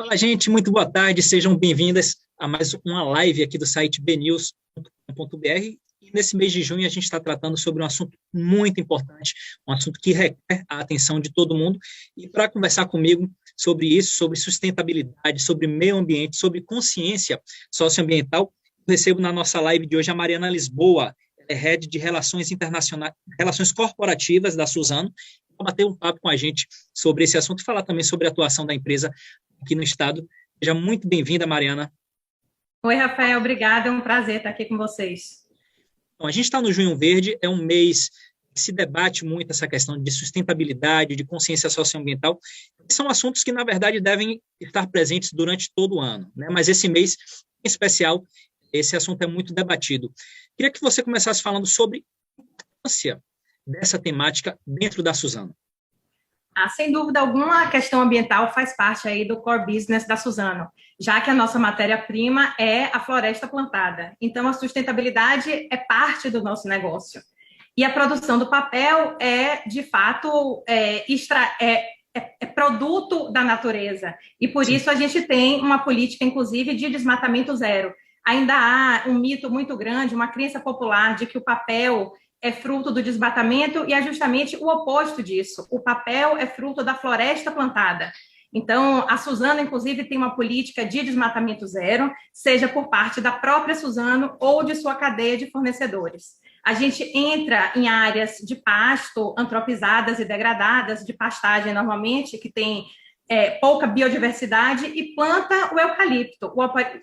Fala, gente, muito boa tarde, sejam bem-vindas a mais uma live aqui do site bnews.com.br. E nesse mês de junho a gente está tratando sobre um assunto muito importante, um assunto que requer a atenção de todo mundo. E para conversar comigo sobre isso, sobre sustentabilidade, sobre meio ambiente, sobre consciência socioambiental, eu recebo na nossa live de hoje a Mariana Lisboa, ela é Head de Relações Internacionais, Relações Corporativas da Suzano, para bater um papo com a gente sobre esse assunto e falar também sobre a atuação da empresa aqui no estado. Seja muito bem-vinda, Mariana. Oi, Rafael, obrigada, é um prazer estar aqui com vocês. Bom, a gente está no Junho Verde, é um mês que se debate muito essa questão de sustentabilidade, de consciência socioambiental, que são assuntos que, na verdade, devem estar presentes durante todo o ano, né? Mas esse mês, em especial, esse assunto é muito debatido. Queria que você começasse falando sobre a importância dessa temática dentro da Suzano. Sem dúvida alguma, a questão ambiental faz parte aí do core business da Suzano, já que a nossa matéria-prima é a floresta plantada. Então, a sustentabilidade é parte do nosso negócio. E a produção do papel é, de fato, produto da natureza. E por Sim. isso a gente tem uma política, inclusive, de desmatamento zero. Ainda há um mito muito grande, uma crença popular de que o papel é fruto do desmatamento e é justamente o oposto disso. O papel é fruto da floresta plantada. Então, a Suzano, inclusive, tem uma política de desmatamento zero, seja por parte da própria Suzano ou de sua cadeia de fornecedores. A gente entra em áreas de pasto, antropizadas e degradadas, de pastagem normalmente, que tem pouca biodiversidade, e planta o eucalipto.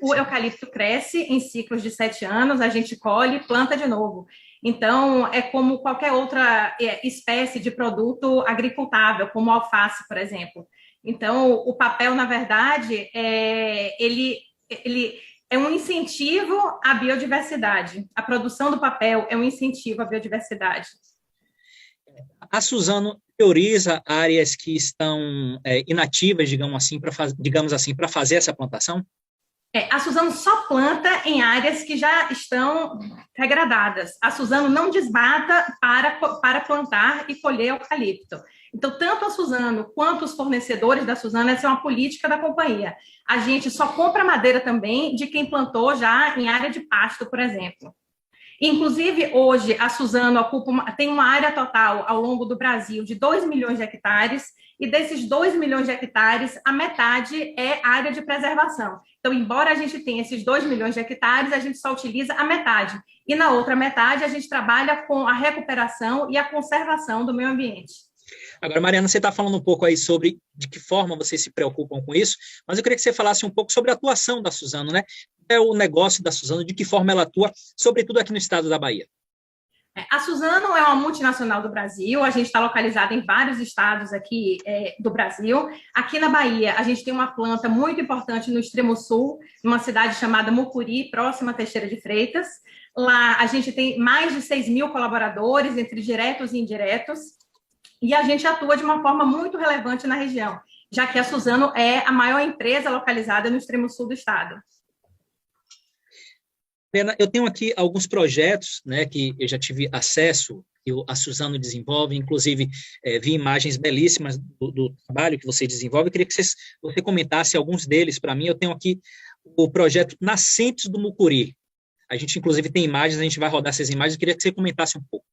O eucalipto cresce em ciclos de 7 anos, a gente colhe e planta de novo. Então, é como qualquer outra espécie de produto agricultável, como o alface, por exemplo. Então, o papel, na verdade, ele é um incentivo à biodiversidade. A produção do papel é um incentivo à biodiversidade. A Suzano prioriza áreas que estão inativas, digamos assim, para fazer essa plantação? A Suzano só planta em áreas que já estão degradadas. A Suzano não desmata para plantar e colher eucalipto. Então, tanto a Suzano quanto os fornecedores da Suzano, essa é uma política da companhia. A gente só compra madeira também de quem plantou já em área de pasto, por exemplo. Inclusive, hoje, a Suzano tem uma área total ao longo do Brasil de 2 milhões de hectares, e desses 2 milhões de hectares, a metade é área de preservação. Então, embora a gente tenha esses 2 milhões de hectares, a gente só utiliza a metade. E na outra metade, a gente trabalha com a recuperação e a conservação do meio ambiente. Agora, Mariana, você está falando um pouco aí sobre de que forma vocês se preocupam com isso, mas eu queria que você falasse um pouco sobre a atuação da Suzano, né? É o negócio da Suzano, de que forma ela atua, sobretudo aqui no estado da Bahia. A Suzano é uma multinacional do Brasil, a gente está localizada em vários estados aqui do Brasil. Aqui na Bahia, a gente tem uma planta muito importante no extremo sul, numa cidade chamada Mucuri, próxima a Teixeira de Freitas. Lá a gente tem mais de 6 mil colaboradores, entre diretos e indiretos, e a gente atua de uma forma muito relevante na região, já que a Suzano é a maior empresa localizada no extremo sul do estado. Eu tenho aqui alguns projetos, né, que eu já tive acesso, que a Suzano desenvolve, inclusive vi imagens belíssimas do trabalho que você desenvolve. Eu queria que você comentasse alguns deles para mim. Eu tenho aqui o projeto Nascentes do Mucuri. A gente, inclusive, tem imagens, a gente vai rodar essas imagens. Eu queria que você comentasse um pouco.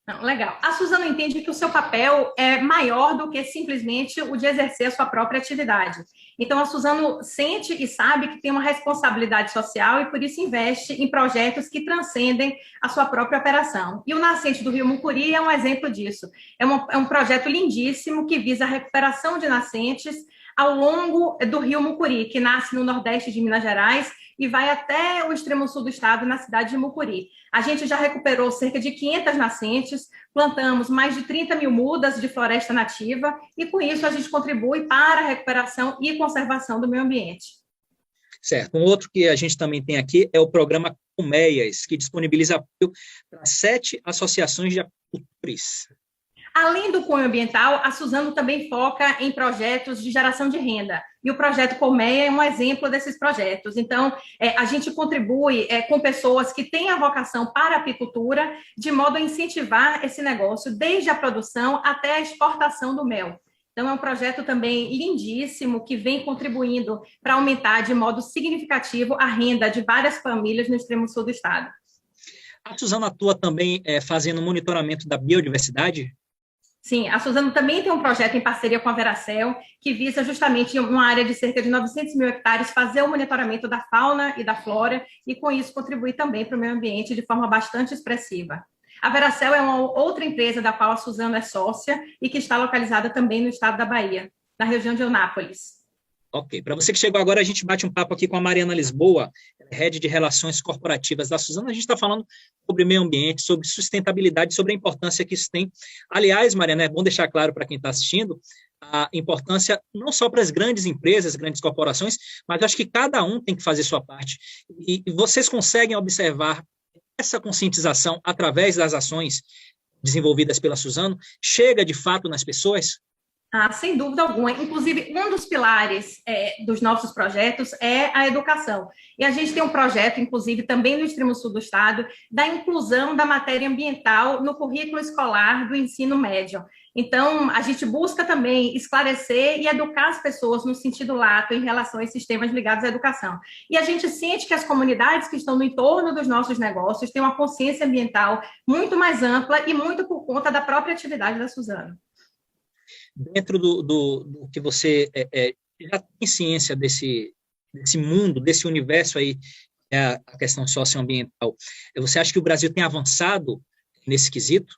Não, legal. A Suzano entende que o seu papel é maior do que simplesmente o de exercer a sua própria atividade. Então, a Suzano sente e sabe que tem uma responsabilidade social e, por isso, investe em projetos que transcendem a sua própria operação. E o Nascente do Rio Mucuri é um exemplo disso. É um projeto lindíssimo que visa a recuperação de nascentes ao longo do Rio Mucuri, que nasce no nordeste de Minas Gerais e vai até o extremo sul do estado, na cidade de Mucuri. A gente já recuperou cerca de 500 nascentes, plantamos mais de 30 mil mudas de floresta nativa, e com isso a gente contribui para a recuperação e conservação do meio ambiente. Certo. Um outro que a gente também tem aqui é o programa Colmeias, que disponibiliza apoio para 7 associações de apicultores. Além do cunho ambiental, a Suzano também foca em projetos de geração de renda. E o projeto Colmeia é um exemplo desses projetos. Então, a gente contribui com pessoas que têm a vocação para a apicultura, de modo a incentivar esse negócio, desde a produção até a exportação do mel. Então, é um projeto também lindíssimo, que vem contribuindo para aumentar de modo significativo a renda de várias famílias no extremo sul do estado. A Suzano atua também fazendo monitoramento da biodiversidade? Sim, a Suzano também tem um projeto em parceria com a Veracel, que visa justamente, em uma área de cerca de 900 mil hectares, fazer o monitoramento da fauna e da flora e, com isso, contribuir também para o meio ambiente de forma bastante expressiva. A Veracel é uma outra empresa da qual a Suzano é sócia e que está localizada também no estado da Bahia, na região de Eunápolis. Ok, para você que chegou agora, a gente bate um papo aqui com a Mariana Lisboa, Head de Relações Corporativas da Suzano. A gente está falando sobre meio ambiente, sobre sustentabilidade, sobre a importância que isso tem. Aliás, Mariana, é bom deixar claro para quem está assistindo a importância não só para as grandes empresas, grandes corporações, mas acho que cada um tem que fazer sua parte. E vocês conseguem observar essa conscientização através das ações desenvolvidas pela Suzano? Chega de fato nas pessoas? Sem dúvida alguma. Inclusive, um dos pilares dos nossos projetos é a educação. E a gente tem um projeto, inclusive, também no extremo sul do estado, da inclusão da matéria ambiental no currículo escolar do ensino médio. Então, a gente busca também esclarecer e educar as pessoas no sentido lato em relação a esses temas ligados à educação. E a gente sente que as comunidades que estão no entorno dos nossos negócios têm uma consciência ambiental muito mais ampla e muito por conta da própria atividade da Suzano. Dentro do que você já tem ciência desse mundo, desse universo aí, a questão socioambiental, você acha que o Brasil tem avançado nesse quesito?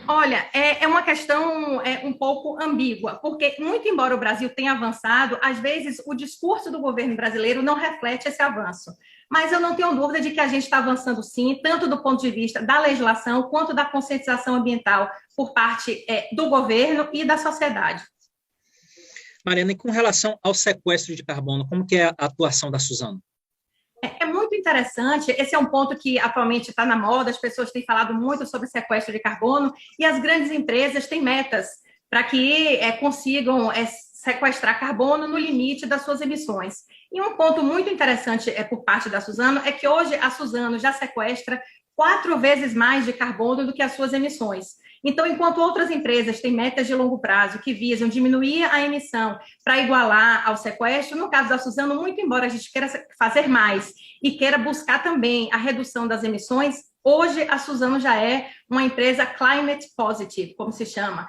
Olha, é uma questão um pouco ambígua, porque, muito embora o Brasil tenha avançado, às vezes o discurso do governo brasileiro não reflete esse avanço. Mas eu não tenho dúvida de que a gente está avançando sim, tanto do ponto de vista da legislação, quanto da conscientização ambiental por parte do governo e da sociedade. Mariana, e com relação ao sequestro de carbono, como que é a atuação da Suzano? É muito interessante, esse é um ponto que atualmente está na moda, as pessoas têm falado muito sobre sequestro de carbono, e as grandes empresas têm metas para que consigam sequestrar carbono no limite das suas emissões. E um ponto muito interessante por parte da Suzano é que hoje a Suzano já sequestra 4 vezes mais de carbono do que as suas emissões. Então, enquanto outras empresas têm metas de longo prazo que visam diminuir a emissão para igualar ao sequestro, no caso da Suzano, muito embora a gente queira fazer mais e queira buscar também a redução das emissões, hoje a Suzano já é uma empresa climate positive, como se chama.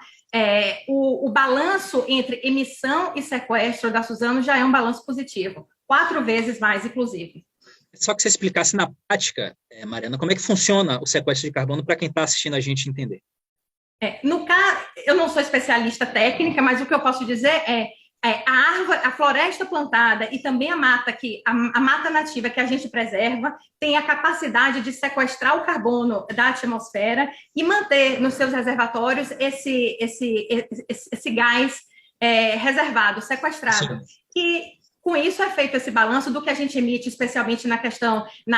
O balanço entre emissão e sequestro da Suzano já é um balanço positivo, 4 vezes mais, inclusive. Só que você explicasse na prática, Mariana, como é que funciona o sequestro de carbono para quem está assistindo a gente entender. No caso, eu não sou especialista técnica, mas o que eu posso dizer a árvore, a floresta plantada e também a mata nativa que a gente preserva tem a capacidade de sequestrar o carbono da atmosfera e manter nos seus reservatórios esse gás reservado, sequestrado. Sim. E com isso é feito esse balanço do que a gente emite, especialmente na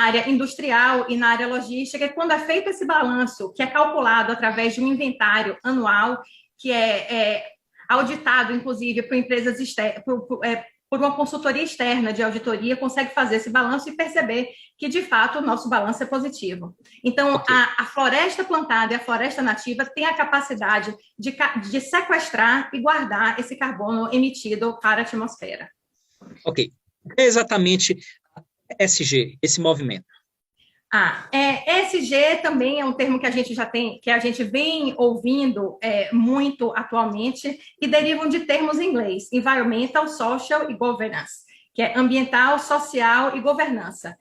área industrial e na área logística, e quando é feito esse balanço, que é calculado através de um inventário anual, que é auditado, inclusive, por empresas externas, por uma consultoria externa de auditoria, consegue fazer esse balanço e perceber que, de fato, o nosso balanço é positivo. Então, okay. A floresta plantada e a floresta nativa têm a capacidade de sequestrar e guardar esse carbono emitido para a atmosfera. Ok. O que é exatamente ESG, esse movimento? ESG também é um termo que a gente já tem, que a gente vem ouvindo muito atualmente, e derivam de termos em inglês: Environmental, Social e Governance, que é ambiental, social e governança.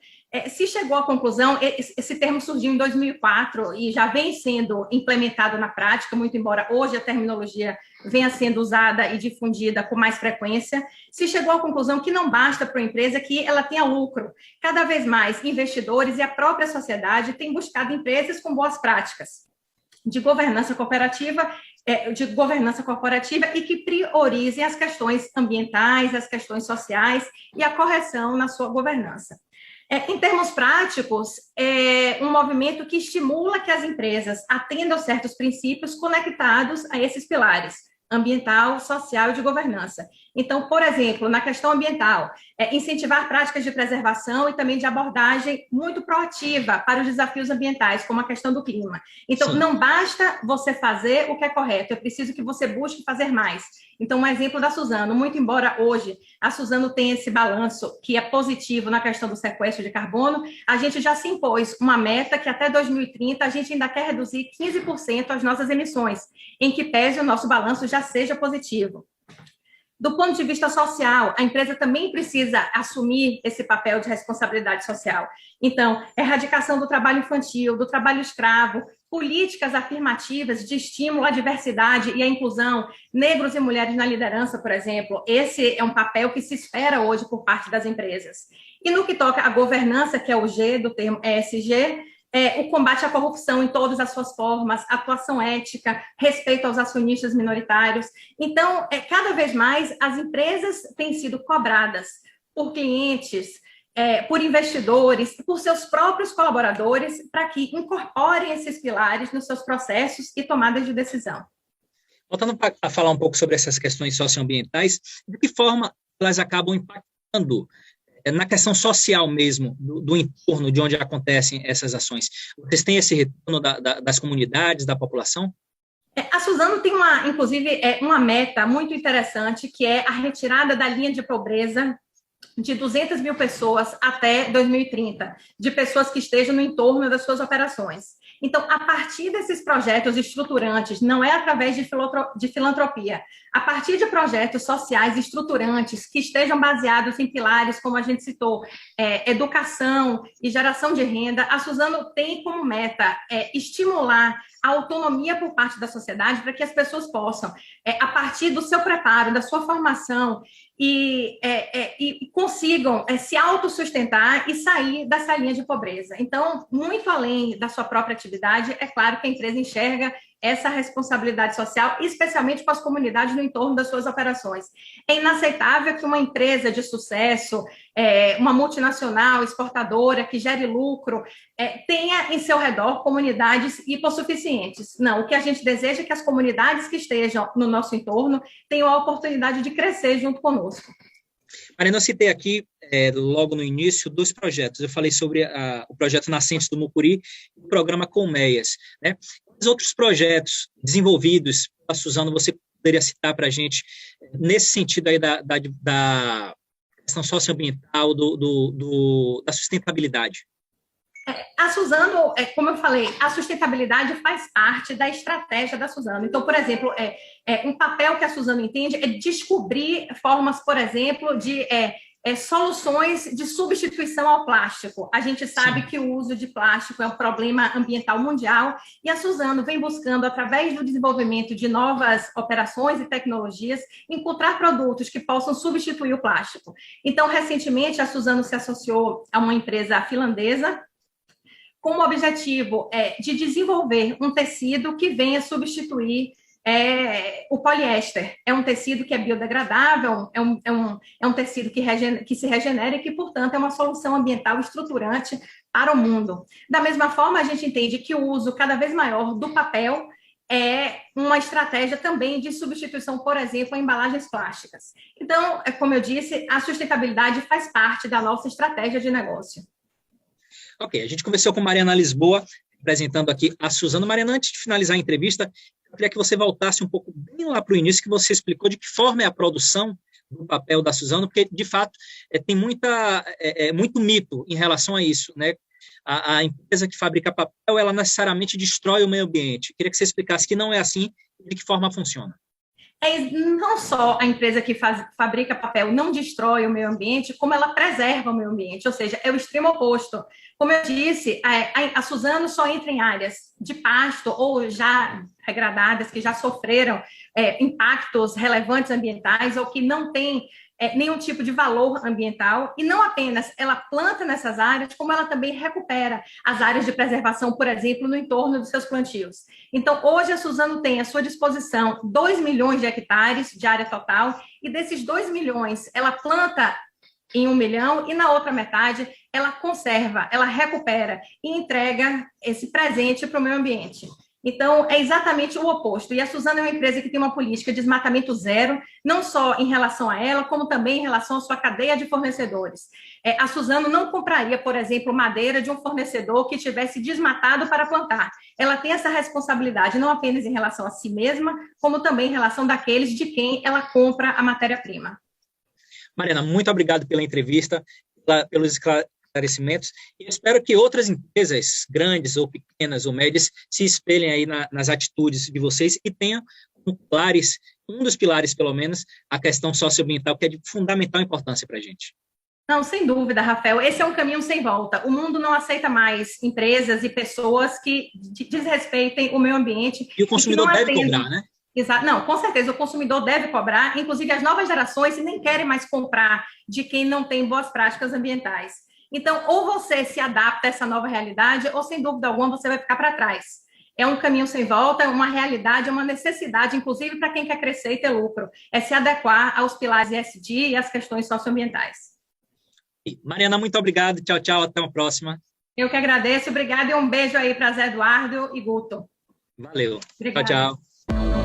Se chegou à conclusão, esse termo surgiu em 2004 e já vem sendo implementado na prática, muito embora hoje a terminologia venha sendo usada e difundida com mais frequência. Se chegou à conclusão que não basta para uma empresa que ela tenha lucro. Cada vez mais, investidores e a própria sociedade têm buscado empresas com boas práticas de governança corporativa e que priorizem as questões ambientais, as questões sociais e a correção na sua governança. Em termos práticos, é um movimento que estimula que as empresas atendam certos princípios conectados a esses pilares: ambiental, social e de governança. Então, por exemplo, na questão ambiental, incentivar práticas de preservação e também de abordagem muito proativa para os desafios ambientais, como a questão do clima. Então, sim, não basta você fazer o que é correto, é preciso que você busque fazer mais. Então, um exemplo da Suzano, muito embora hoje a Suzano tenha esse balanço que é positivo na questão do sequestro de carbono, a gente já se impôs uma meta que até 2030 a gente ainda quer reduzir 15% as nossas emissões, em que pese o nosso balanço já seja positivo. Do ponto de vista social, a empresa também precisa assumir esse papel de responsabilidade social. Então, erradicação do trabalho infantil, do trabalho escravo, políticas afirmativas de estímulo à diversidade e à inclusão, negros e mulheres na liderança, por exemplo. Esse é um papel que se espera hoje por parte das empresas. E no que toca à governança, que é o G do termo ESG, o combate à corrupção em todas as suas formas, atuação ética, respeito aos acionistas minoritários. Então, cada vez mais, as empresas têm sido cobradas por clientes, por investidores, por seus próprios colaboradores, para que incorporem esses pilares nos seus processos e tomadas de decisão. Voltando a falar um pouco sobre essas questões socioambientais, de que forma elas acabam impactando na questão social mesmo, do entorno de onde acontecem essas ações? Vocês têm esse retorno das comunidades, da população? A Suzano tem, inclusive, uma meta muito interessante, que é a retirada da linha de pobreza de 200 mil pessoas até 2030, de pessoas que estejam no entorno das suas operações. Então, a partir desses projetos estruturantes, não é através de filantropia, a partir de projetos sociais estruturantes que estejam baseados em pilares, como a gente citou, educação e geração de renda, a Suzano tem como meta estimular a autonomia por parte da sociedade para que as pessoas possam, a partir do seu preparo, da sua formação, e consigam se autossustentar e sair dessa linha de pobreza. Então, muito além da sua própria atividade, é claro que a empresa enxerga essa responsabilidade social, especialmente com as comunidades no entorno das suas operações. É inaceitável que uma empresa de sucesso, uma multinacional exportadora que gere lucro, tenha em seu redor comunidades hipossuficientes. Não, o que a gente deseja é que as comunidades que estejam no nosso entorno tenham a oportunidade de crescer junto conosco. Mariana, eu citei aqui, logo no início, 2 projetos. Eu falei sobre o projeto Nascentes do Mucuri e o programa Colmeias, né? Os outros projetos desenvolvidos pela Suzano, você poderia citar para a gente, nesse sentido aí da questão socioambiental, da sustentabilidade? A Suzano, como eu falei, a sustentabilidade faz parte da estratégia da Suzano. Então, por exemplo, um papel que a Suzano entende é descobrir formas, por exemplo, de soluções de substituição ao plástico. A gente sabe Sim. que o uso de plástico é um problema ambiental mundial e a Suzano vem buscando, através do desenvolvimento de novas operações e tecnologias, encontrar produtos que possam substituir o plástico. Então, recentemente, a Suzano se associou a uma empresa finlandesa com o objetivo de desenvolver um tecido que venha substituir o poliéster. É um tecido que é biodegradável, é um tecido que se regenera e que, portanto, é uma solução ambiental estruturante para o mundo. Da mesma forma, a gente entende que o uso cada vez maior do papel é uma estratégia também de substituição, por exemplo, a embalagens plásticas. Então, como eu disse, a sustentabilidade faz parte da nossa estratégia de negócio. Ok, a gente conversou com Mariana Lisboa, apresentando aqui a Suzano. Mariana, antes de finalizar a entrevista, eu queria que você voltasse um pouco bem lá para o início, que você explicou de que forma é a produção do papel da Suzano, porque, de fato, tem muito mito em relação a isso, né? A empresa que fabrica papel, ela necessariamente destrói o meio ambiente. Eu queria que você explicasse que não é assim e de que forma funciona. Não só a empresa que fabrica papel não destrói o meio ambiente, como ela preserva o meio ambiente, ou seja, é o extremo oposto. Como eu disse, a Suzano só entra em áreas de pasto ou já degradadas, que já sofreram impactos relevantes ambientais ou que não têm nenhum tipo de valor ambiental, e não apenas ela planta nessas áreas, como ela também recupera as áreas de preservação, por exemplo, no entorno dos seus plantios. Então, hoje a Suzano tem à sua disposição 2 milhões de hectares de área total, e desses 2 milhões, ela planta em 1 milhão, e na outra metade, ela conserva, ela recupera e entrega esse presente para o meio ambiente. Então, é exatamente o oposto. E a Suzano é uma empresa que tem uma política de desmatamento zero, não só em relação a ela, como também em relação à sua cadeia de fornecedores. A Suzano não compraria, por exemplo, madeira de um fornecedor que tivesse desmatado para plantar. Ela tem essa responsabilidade, não apenas em relação a si mesma, como também em relação daqueles de quem ela compra a matéria-prima. Mariana, muito obrigado pela entrevista, pelos esclarecimentos, e espero que outras empresas, grandes ou pequenas ou médias, se espelhem aí nas atitudes de vocês e tenham um dos pilares, pelo menos, a questão socioambiental, que é de fundamental importância para a gente. Não, sem dúvida, Rafael. Esse é um caminho sem volta. O mundo não aceita mais empresas e pessoas que desrespeitem o meio ambiente. E o consumidor deve cobrar, né? Exato. Não, com certeza, o consumidor deve cobrar. Inclusive, as novas gerações nem querem mais comprar de quem não tem boas práticas ambientais. Então, ou você se adapta a essa nova realidade, ou, sem dúvida alguma, você vai ficar para trás. É um caminho sem volta, é uma realidade, é uma necessidade, inclusive para quem quer crescer e ter lucro. É se adequar aos pilares ESG e às questões socioambientais. Mariana, muito obrigado. Tchau, tchau. Até uma próxima. Eu que agradeço. Obrigada e um beijo aí para Zé Eduardo e Guto. Valeu. Obrigada. Tchau, tchau.